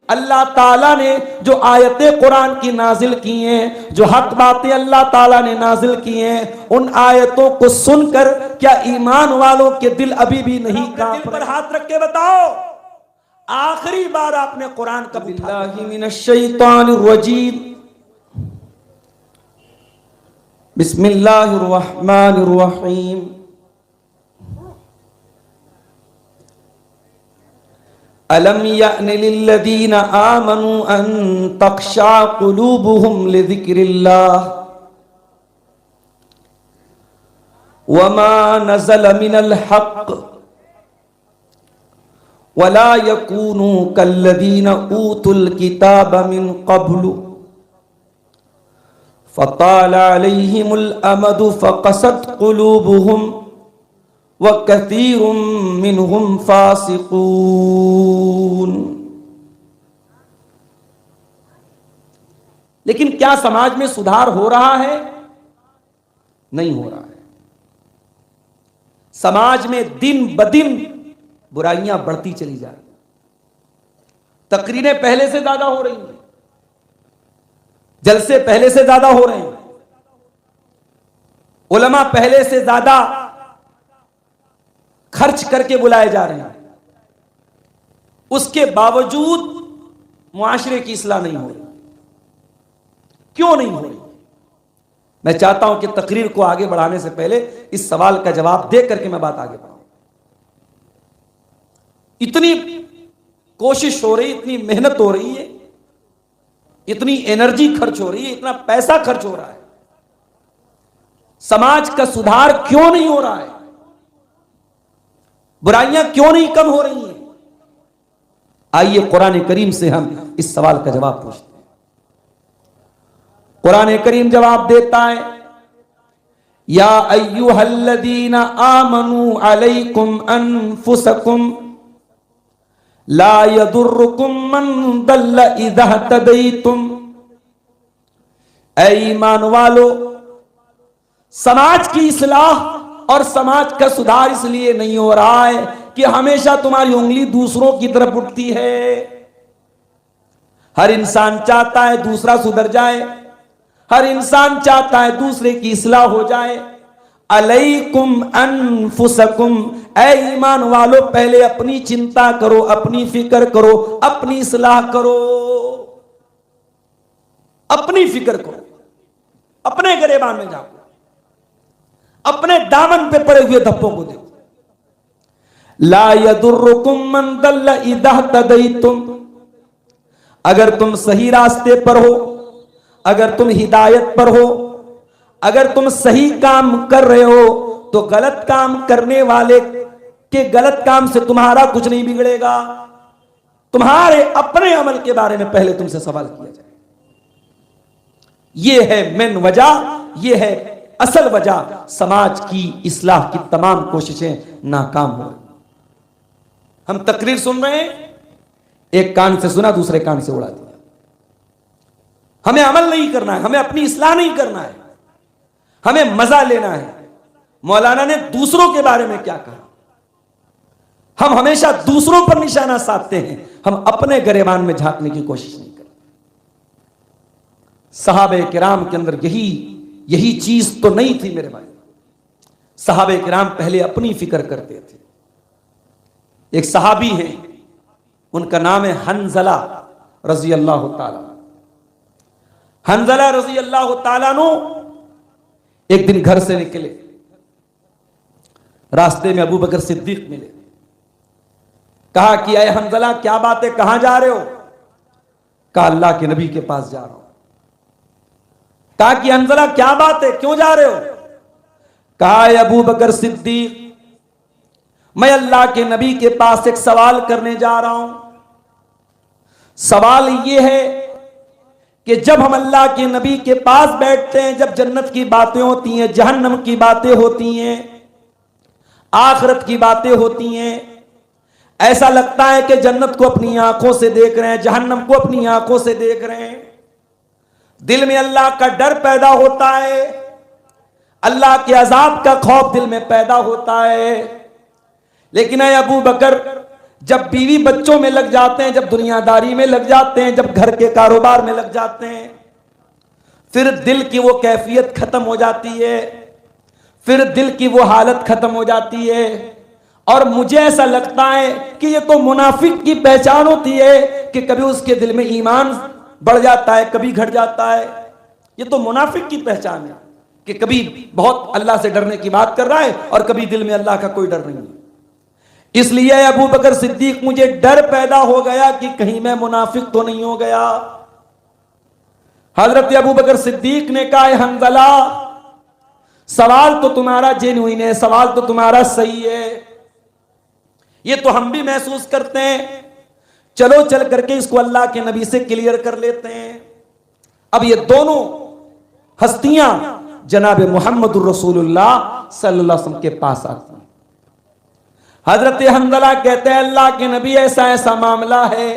अल्लाह ताला ने जो आयतें कुरान की नाजिल की हैं, जो हक बातें अल्लाह ताला ने नाजिल की हैं, उन आयतों को सुनकर क्या ईमान वालों के दिल अभी भी नहीं कांप रहे? पर हाथ रख के बताओ, आखिरी बार आपने कुरान कब बिल्लाहि मिनश शैतानिर रजीम, बिस्मिल्लाहिर रहमानिर रहीम, अलम यअनि लिल्लज़ीना आमनू अन तख़शा क़ुलूबुहुम लिज़िक्रिल्लाह वमा नज़ल मिनल हक़्क़ वला यकूनू कल्लज़ीना ऊतुल किताब मिन क़ब्लु फ़ताल अलैहिमुल अमदु फ़क़सत क़ुलूबुहुम व कसीरुम मिनहुम फासिकून। लेकिन क्या समाज में सुधार हो रहा है? नहीं हो रहा है। समाज में दिन ब दिन बुराइयां बढ़ती चली जा रही, तकरीरें पहले से ज्यादा हो रही हैं, जलसे पहले से ज्यादा हो रहे हैं, उलमा पहले से ज्यादा खर्च करके बुलाए जा रहे हैं, उसके बावजूद मुआशरे की इस्लाह नहीं हो रही। क्यों नहीं हो रही? मैं चाहता हूं कि तकरीर को आगे बढ़ाने से पहले इस सवाल का जवाब दे करके मैं बात आगे बढ़ाऊं। इतनी कोशिश हो रही, इतनी मेहनत हो रही है, इतनी एनर्जी खर्च हो रही है, इतना पैसा खर्च हो रहा है, समाज का सुधार क्यों नहीं हो रहा है? बुराइयां क्यों नहीं कम हो रही हैं? आइए कुरान करीम से हम इस सवाल का जवाब पूछते हैं। कुरान करीम जवाब देता है, या अय्युहल्लज़ीना आमनू अलैकुम अनफुसकुम ला यदुर्रुकुम मन दल्ल इज़ा हतदैतुम। ऐ ईमान वालो, समाज की इस्लाह और समाज का सुधार इसलिए नहीं हो रहा है कि हमेशा तुम्हारी उंगली दूसरों की तरफ उठती है। हर इंसान चाहता है दूसरा सुधर जाए, हर इंसान चाहता है दूसरे की इस्लाह हो जाए। अलैकुम अनफुसकुम, ऐ ईमान वालों, पहले अपनी चिंता करो, अपनी फिक्र करो, अपनी इस्लाह करो, अपनी फिक्र करो, अपने गिरेबान में जाओ, अपने दामन पे पड़े हुए धब्बों को देखो। ला यदुर्रुकुम मन दल्ल इज़ा हतदैतुम, अगर तुम सही रास्ते पर हो, अगर तुम हिदायत पर हो, अगर तुम सही काम कर रहे हो, तो गलत काम करने वाले के गलत काम से तुम्हारा कुछ नहीं बिगड़ेगा। तुम्हारे अपने अमल के बारे में पहले तुमसे सवाल किया जाए। यह है मेन वजह, यह है असल वजह समाज की इस्लाह की तमाम कोशिशें नाकाम हो रही। हम तकरीर सुन रहे हैं, एक कान से सुना दूसरे कान से उड़ा दिया। हमें अमल नहीं करना है, हमें अपनी इस्लाह नहीं करना है, हमें मजा लेना है। मौलाना ने दूसरों के बारे में क्या कहा, हम हमेशा दूसरों पर निशाना साधते हैं, हम अपने गिरेबान में झांकने की कोशिश नहीं करते। सहाबे किराम के अंदर यही चीज तो नहीं थी मेरे भाई। सहाबे किराम पहले अपनी फिक्र करते थे। एक सहाबी है, उनका नाम है हंजला रजी अल्लाह ताला। हंजला रजी अल्लाह ताला नो एक दिन घर से निकले, रास्ते में अबू बकर सिद्दीक मिले। कहा कि अय हंजला, क्या बात है, कहां जा रहे हो? कहा अल्लाह के नबी के पास जा रहा हूं। कहा कि हंजला क्या बात है, क्यों जा रहे हो? कहा अबू बकर सिद्दीक, मैं अल्लाह के नबी के पास एक सवाल करने जा रहा हूं। सवाल यह है कि जब हम अल्लाह के नबी के पास बैठते हैं, जब जन्नत की बातें होती हैं, जहन्नम की बातें होती हैं, आखिरत की बातें होती हैं, ऐसा लगता है कि जन्नत को अपनी आंखों से देख रहे हैं, जहन्नम को अपनी आंखों से देख रहे हैं। दिल में अल्लाह का डर पैदा होता है, अल्लाह के अजाब का खौफ दिल में पैदा होता है। लेकिन ऐ अबू बकर, जब बीवी बच्चों में लग जाते हैं, जब दुनियादारी में लग जाते हैं, जब घर के कारोबार में लग जाते हैं, फिर दिल की वो कैफियत खत्म हो जाती है, फिर दिल की वो हालत खत्म हो जाती है। और मुझे ऐसा लगता है कि ये तो मुनाफिक की पहचान होती है कि कभी उसके दिल में ईमान बढ़ जाता है, कभी घट जाता है। ये तो मुनाफिक की पहचान है कि कभी बहुत अल्लाह से डरने की बात कर रहा है और कभी दिल में अल्लाह का कोई डर नहीं है। इसलिए अबू बकर सिद्दीक, मुझे डर पैदा हो गया कि कहीं मैं मुनाफिक तो नहीं हो गया। हजरत अबू बकर सिद्दीक ने कहा, हंज़ला, सवाल तो तुम्हारा जेन्युइन है, सवाल तो तुम्हारा सही है, ये तो हम भी महसूस करते हैं। चलो चल करके इसको अल्लाह के नबी से क्लियर कर लेते हैं। अब ये दोनों हस्तियां जनाब मुहम्मदुर रसूलुल्लाह सल्लल्लाहु अलैहि वसल्लम के पास आती हैं। हजरत हंज़ला कहते हैं, अल्लाह के नबी, ऐसा ऐसा मामला है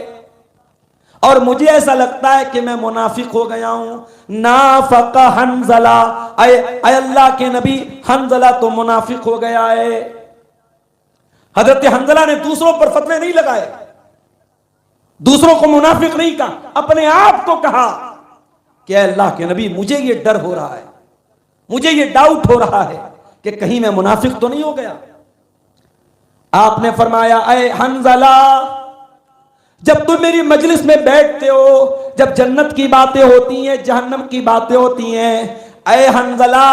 और मुझे ऐसा लगता है कि मैं मुनाफिक हो गया हूं। नाफका हंज़ला, अल्लाह के नबी, हंज़ला तो मुनाफिक हो गया है। हजरत हंज़ला ने दूसरों पर फतवे नहीं लगाए, दूसरों को मुनाफिक नहीं कहा, अपने आप को कहा कि अल्लाह के नबी, मुझे ये डर हो रहा है, मुझे ये डाउट हो रहा है कि कहीं मैं मुनाफिक तो नहीं हो गया। आपने फरमाया, अय हंज़ला, जब तुम मेरी मजलिस में बैठते हो, जब जन्नत की बातें होती हैं, जहन्नम की बातें होती हैं, अय हंज़ला,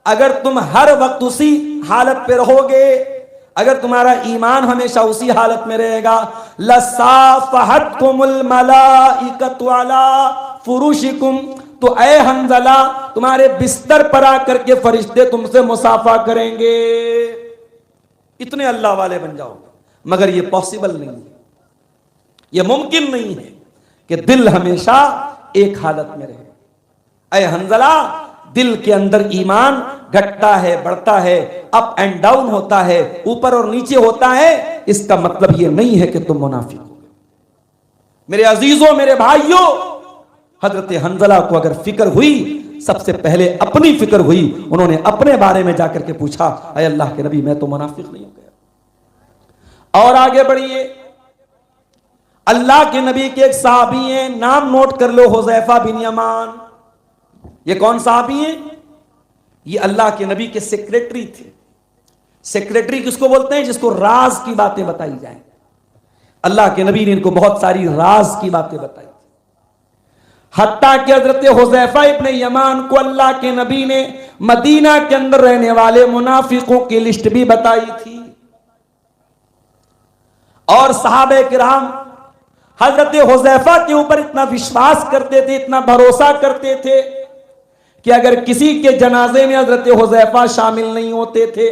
अगर तुम हर वक्त उसी हालत पे रहोगे, अगर तुम्हारा ईमान हमेशा उसी हालत में रहेगा, लसाफ़हतकुमुल मलाइकतु अला फुरुशिकुम, तो अय हंज़ला, तुम्हारे बिस्तर पर आकर के फरिश्ते तुमसे मुसाफा करेंगे। इतने अल्लाह वाले बन जाओगे। मगर ये पॉसिबल नहीं है, ये मुमकिन नहीं है कि दिल हमेशा एक हालत में रहे। अय हंज़ला, दिल के अंदर ईमान घटता है, बढ़ता है, अप एंड डाउन होता है, ऊपर और नीचे होता है। इसका मतलब यह नहीं है कि तुम मुनाफिक हो गए। मेरे अजीजों, मेरे भाइयों, हजरत हंज़ला को अगर फिक्र हुई, सबसे पहले अपनी फिक्र हुई। उन्होंने अपने बारे में जाकर के पूछा, अय अल्लाह के नबी, मैं तो मुनाफिक नहीं हो गया। और आगे बढ़िए, अल्लाह के नबी के एक साहबी हैं, नाम नोट कर लो, हुज़ैफा बिन यमान। ये कौन साहबी हैं? ये अल्लाह के नबी के सेक्रेटरी थे। सेक्रेटरी किसको बोलते हैं? जिसको राज की बातें बताई जाए। अल्लाह के नबी ने इनको बहुत सारी राज की बातें बताई, हत्ता कि हजरत हुज़ैफा इब्न यमान को अल्लाह के नबी ने मदीना के अंदर रहने वाले मुनाफिकों की लिस्ट भी बताई थी। और सहाबे किराम हजरत हुज़ैफा के ऊपर इतना विश्वास करते थे, इतना भरोसा करते थे कि अगर किसी के जनाजे में हजरत हुज़ैफा शामिल नहीं होते थे,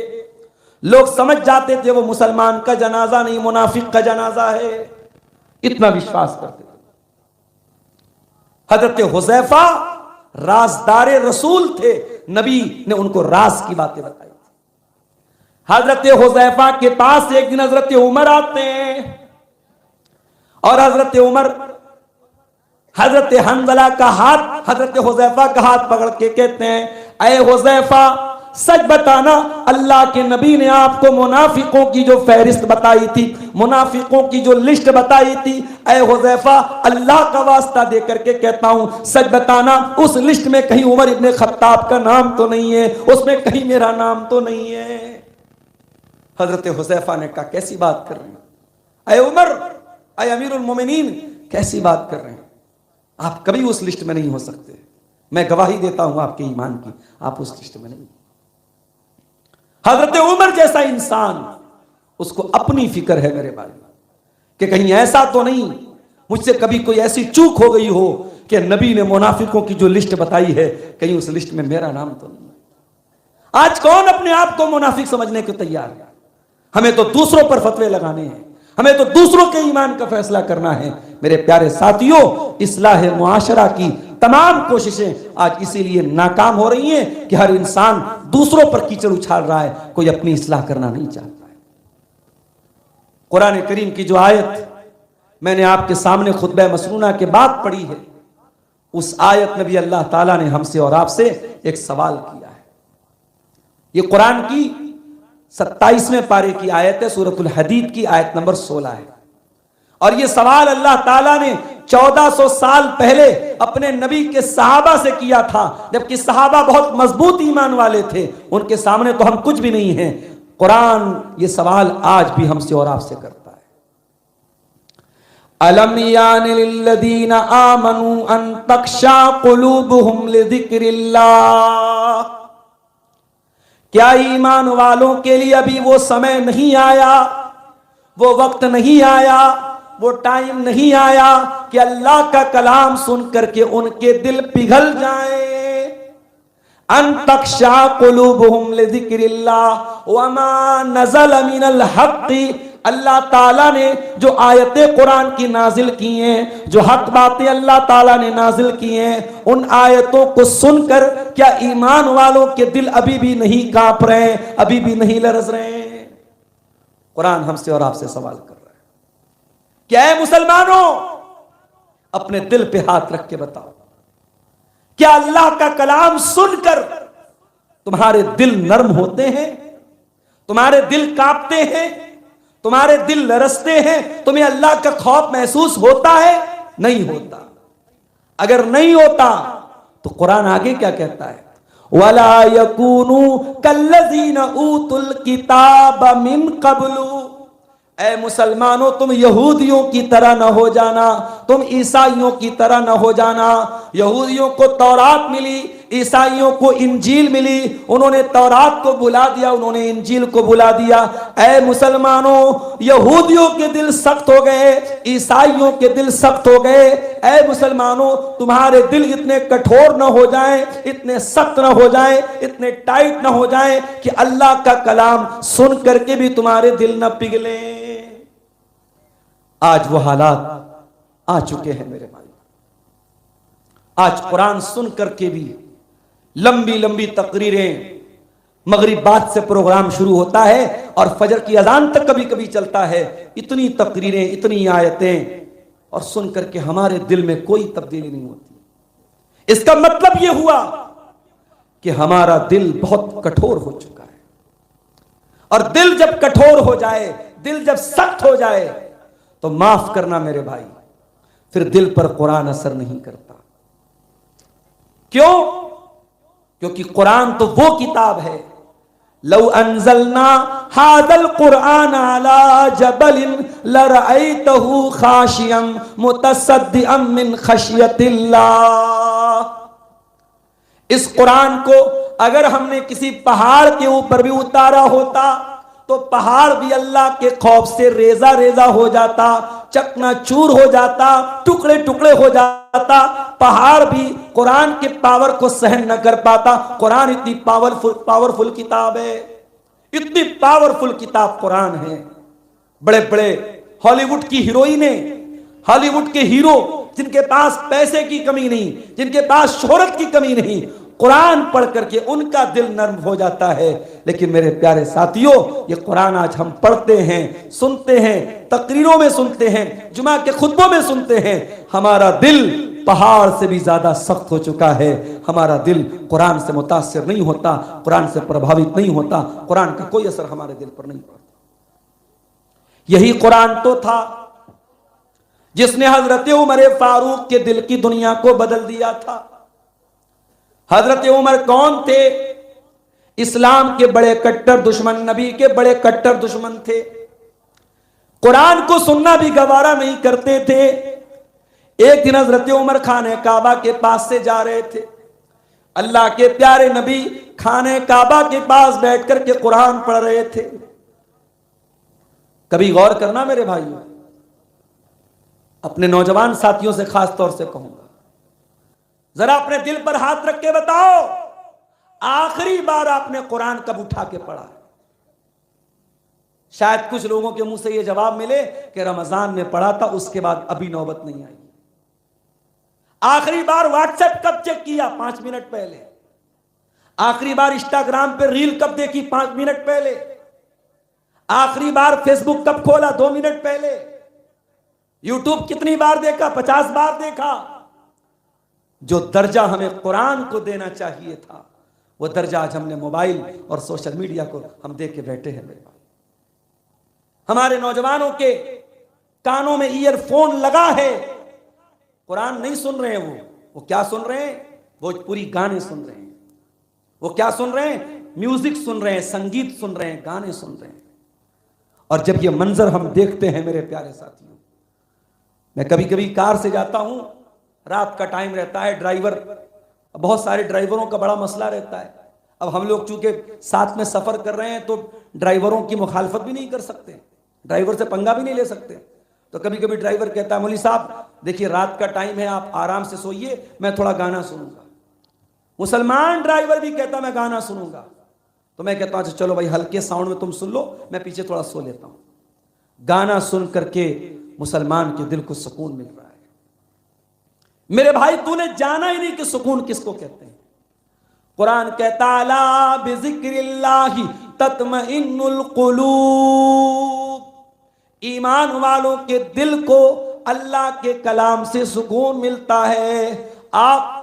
लोग समझ जाते थे वो मुसलमान का जनाजा नहीं, मुनाफिक का जनाजा है। इतना विश्वास करते थे। हजरत हुज़ैफा राजदारे रसूल थे, नबी ने उनको राज की बातें बताई थी। हजरत हुज़ैफा के पास एक दिन हजरत उमर आते हैं और हजरत उमर हजरत हंज़ला का हाथ, हजरत हुज़ैफा का हाथ पकड़ के कहते हैं, अय हुज़ैफा, सच बताना, अल्लाह के नबी ने आपको मुनाफिकों की जो फहरिस्त बताई थी, मुनाफिकों की जो लिस्ट बताई थी, अय हुज़ैफा, अल्लाह का वास्ता दे करके कहता हूं, सच बताना, उस लिस्ट में कहीं उमर इब्न खत्ताब का नाम तो नहीं है, उसमें कहीं मेरा नाम तो नहीं है। हजरत हुज़ैफा ने कहा, कैसी बात कर रहे हैं अय उमर, अय अमीरुल मोमिनीन, कैसी बात कर रहे हैं, आप कभी उस लिस्ट में नहीं हो सकते। मैं गवाही देता हूं आपके ईमान की, आप उस लिस्ट में नहीं। हजरत उमर जैसा इंसान, उसको अपनी फिक्र है मेरे बारे में कि कहीं ऐसा तो नहीं मुझसे कभी कोई ऐसी चूक हो गई हो कि नबी ने मुनाफिकों की जो लिस्ट बताई है, कहीं उस लिस्ट में मेरा नाम तो नहीं। आज कौन अपने आप को मुनाफिक समझने को तैयार है? हमें तो दूसरों पर फतवे लगाने हैं, हमें तो दूसरों के ईमान का फैसला करना है। मेरे प्यारे साथियों, इस्लाह मुआशरा की तमाम कोशिशें आज इसीलिए नाकाम हो रही हैं कि हर इंसान दूसरों पर कीचड़ उछाल रहा है, कोई अपनी इस्लाह करना नहीं चाहता है। कुरान करीम की जो आयत मैंने आपके सामने खुतबा मसनूना के बाद पढ़ी है, उस आयत में भी अल्लाह ताला ने हमसे और आपसे एक सवाल किया है। ये कुरान की 27वें पारे की आयत है, सूरतुल हदीद की आयत नंबर 16 है। और ये सवाल अल्लाह ताला ने 1400 साल पहले अपने नबी के सहाबा से किया था, जबकि सहाबा बहुत मजबूत ईमान वाले थे, उनके सामने तो हम कुछ भी नहीं हैं। कुरान ये सवाल आज भी हमसे और आपसे करता है। अलम यानि लिल्लदीना आमनू अन तख्शा कुलूबुहुम लिज़िक्रिल्लाह, क्या ईमान वालों के लिए अभी वो समय नहीं आया, वो वक्त नहीं आया, वो टाइम नहीं आया कि अल्लाह का कलाम सुन करके उनके दिल पिघल जाए। अन तख्शा कुलूबुहुम लिज़िक्रिल्लाह वमा नज़ल मिनल हक़्क़ि, अल्लाह ताला ने जो आयतें कुरान की नाजिल की हैं, जो हक बातें अल्लाह ताला ने नाजिल की हैं, उन आयतों को सुनकर क्या ईमान वालों के दिल अभी भी नहीं कांप रहे हैं, अभी भी नहीं लरज रहे हैं? कुरान हमसे और आपसे सवाल कर रहा है। क्या है मुसलमानों, अपने दिल पे हाथ रख के बताओ, क्या अल्लाह का कलाम सुनकर तुम्हारे दिल नर्म होते हैं, तुम्हारे दिल कांपते हैं, तुम्हारे दिल लरसते हैं, तुम्हें अल्लाह का खौफ महसूस होता है? नहीं होता। अगर नहीं होता तो कुरान आगे क्या कहता है? वला यकूनू कल्लज़ीना ऊतुल किताब मिन क़ब्लु, ऐ मुसलमानों तुम यहूदियों की तरह न हो जाना, तुम ईसाइयों की तरह न हो जाना। यहूदियों को तौरात मिली, ईसाइयों को इंजील मिली, उन्होंने तौरात को भुला दिया, उन्होंने इंजील को भुला दिया। ऐ मुसलमानों, यहूदियों के दिल सख्त हो गए, ईसाइयों के दिल सख्त हो गए। ऐ मुसलमानों, तुम्हारे दिल इतने कठोर न हो जाएं, इतने सख्त न हो जाएं, इतने टाइट न हो जाएं कि अल्लाह का कलाम सुन करके भी तुम्हारे दिल न पिघले। आज वो हालात आ चुके हैं मेरे भाई। आज कुरान सुन करके भी लंबी लंबी तकरीरें, मगरिब बाद से प्रोग्राम शुरू होता है और फजर की अजान तक कभी कभी चलता है। इतनी तकरीरें, इतनी आयतें, और सुन करके हमारे दिल में कोई तब्दीली नहीं होती। इसका मतलब यह हुआ कि हमारा दिल बहुत कठोर हो चुका है। और दिल जब कठोर हो जाए, दिल जब सख्त हो जाए, तो माफ करना मेरे भाई, फिर दिल पर कुरान असर नहीं करता। क्यों? क्योंकि कुरान तो वो किताब है, लौ अंज़लना हादल कुरान अला जबलिन लरअयतहु खाशियम मुतसद्दिअम मिन खशियतिल्लाह। इस कुरान को अगर हमने किसी पहाड़ के ऊपर भी उतारा होता तो पहाड़ भी अल्लाह के खौफ से रेजा रेजा हो जाता, चकनाचूर हो जाता, टुकड़े टुकड़े हो जाता। पहाड़ भी कुरान के पावर को सहन न कर पाता। कुरान इतनी पावरफुल किताब है, इतनी पावरफुल किताब कुरान है। बड़े बड़े हॉलीवुड की हीरोइनें, हॉलीवुड के हीरो, जिनके पास पैसे की कमी नहीं, जिनके पास शोहरत की कमी नहीं, कुरान पढ़ करके उनका दिल नर्म हो जाता है। लेकिन मेरे प्यारे साथियों, ये कुरान आज हम पढ़ते हैं, सुनते हैं, तकरीरों में सुनते हैं, जुमा के खुतबों में सुनते हैं, हमारा दिल पहाड़ से भी ज्यादा सख्त हो चुका है। हमारा दिल कुरान से मुतासिर नहीं होता, कुरान से प्रभावित नहीं होता, कुरान का कोई असर हमारे दिल पर नहीं पड़ता। यही कुरान तो था जिसने हजरत उमर फारूक के दिल की दुनिया को बदल दिया था। हजरत उमर कौन थे? इस्लाम के बड़े कट्टर दुश्मन, नबी के बड़े कट्टर दुश्मन थे। कुरान को सुनना भी गवारा नहीं करते थे। एक दिन हजरत उमर खाने काबा के पास से जा रहे थे। अल्लाह के प्यारे नबी खाने काबा के पास बैठ करके कुरान पढ़ रहे थे। कभी गौर करना मेरे भाइयों, अपने नौजवान साथियों से खास तौर से कहूंगा, जरा अपने दिल पर हाथ रख के बताओ, आखिरी बार आपने कुरान कब उठा के पढ़ा? शायद कुछ लोगों के मुंह से यह जवाब मिले कि रमजान में पढ़ा था, उसके बाद अभी नौबत नहीं आई। आखिरी बार व्हाट्सएप कब चेक किया? 5 मिनट पहले। आखिरी बार इंस्टाग्राम पे रील कब देखी? 5 मिनट पहले। आखिरी बार फेसबुक कब खोला? 2 मिनट पहले। यूट्यूब कितनी बार देखा? 50 बार देखा। जो दर्जा हमें कुरान को देना चाहिए था, वो दर्जा आज हमने मोबाइल और सोशल मीडिया को हम देख के बैठे हैं। मेरे भाई, हमारे नौजवानों के कानों में ईयरफोन लगा है, कुरान नहीं सुन रहे हैं। वो क्या सुन रहे हैं? भोजपुरी गाने सुन रहे हैं। वो क्या सुन रहे हैं? म्यूजिक सुन रहे हैं, संगीत सुन रहे हैं, गाने सुन रहे हैं। और जब ये मंजर हम देखते हैं मेरे प्यारे साथियों, मैं कभी कभी कार से जाता हूं, रात का टाइम रहता है, ड्राइवर, बहुत सारे ड्राइवरों का बड़ा मसला रहता है। अब हम लोग चूंकि साथ में सफर कर रहे हैं तो ड्राइवरों की मुखालफत भी नहीं कर सकते, ड्राइवर से पंगा भी नहीं ले सकते। तो कभी कभी ड्राइवर कहता है, मौलवी साहब देखिए रात का टाइम है, आप आराम से सोइए, मैं थोड़ा गाना सुनूंगा। मुसलमान ड्राइवर भी कहता मैं गाना सुनूंगा। तो मैं कहता हूं अच्छा चलो भाई, हल्के साउंड में तुम सुन लो, मैं पीछे थोड़ा सो लेता हूं। गाना सुन करके मुसलमान के दिल को सुकून मिल रहा है। मेरे भाई, तूने जाना ही नहीं कि सुकून किसको कहते हैं। कुरान कहता अला बिज़िक्रिल्लाहि तत्मइन्नुल कुलूब, ईमान वालों के दिल को अल्लाह के कलाम से सुकून मिलता है। आप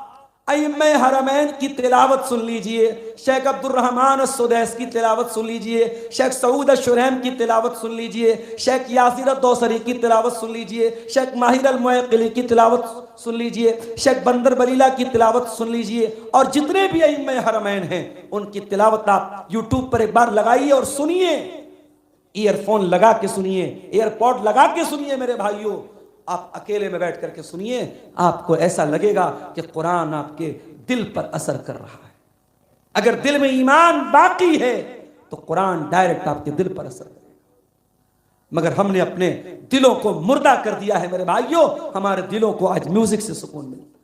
अइम्मे हरमैन की तिलावत सुन लीजिए, शेख अब्दुल रहमान सुदैस की तिलावत सुन लीजिए, शेख सऊद शुरैम की तिलावत सुन लीजिए, शेख यासिर दोसरी की तिलावत सुन लीजिए, शेख माहिर अल-मुअक्किली की तिलावत सुन लीजिए, शेख बंदर बलीला की तिलावत सुन लीजिए, और जितने भी अइम्मे हरमैन हैं उनकी तिलावत आप यूट्यूब पर एक बार लगाइए और सुनिए। ईयरफोन लगा के सुनिए, एयरपॉड लगा के सुनिए मेरे भाइयों, आप अकेले में बैठ करके सुनिए, आपको ऐसा लगेगा कि कुरान आपके दिल पर असर कर रहा है। अगर दिल में ईमान बाकी है तो कुरान डायरेक्ट आपके दिल पर असर करेगा। मगर हमने अपने दिलों को मुर्दा कर दिया है मेरे भाइयों, हमारे दिलों को आज म्यूजिक से सुकून मिलता है।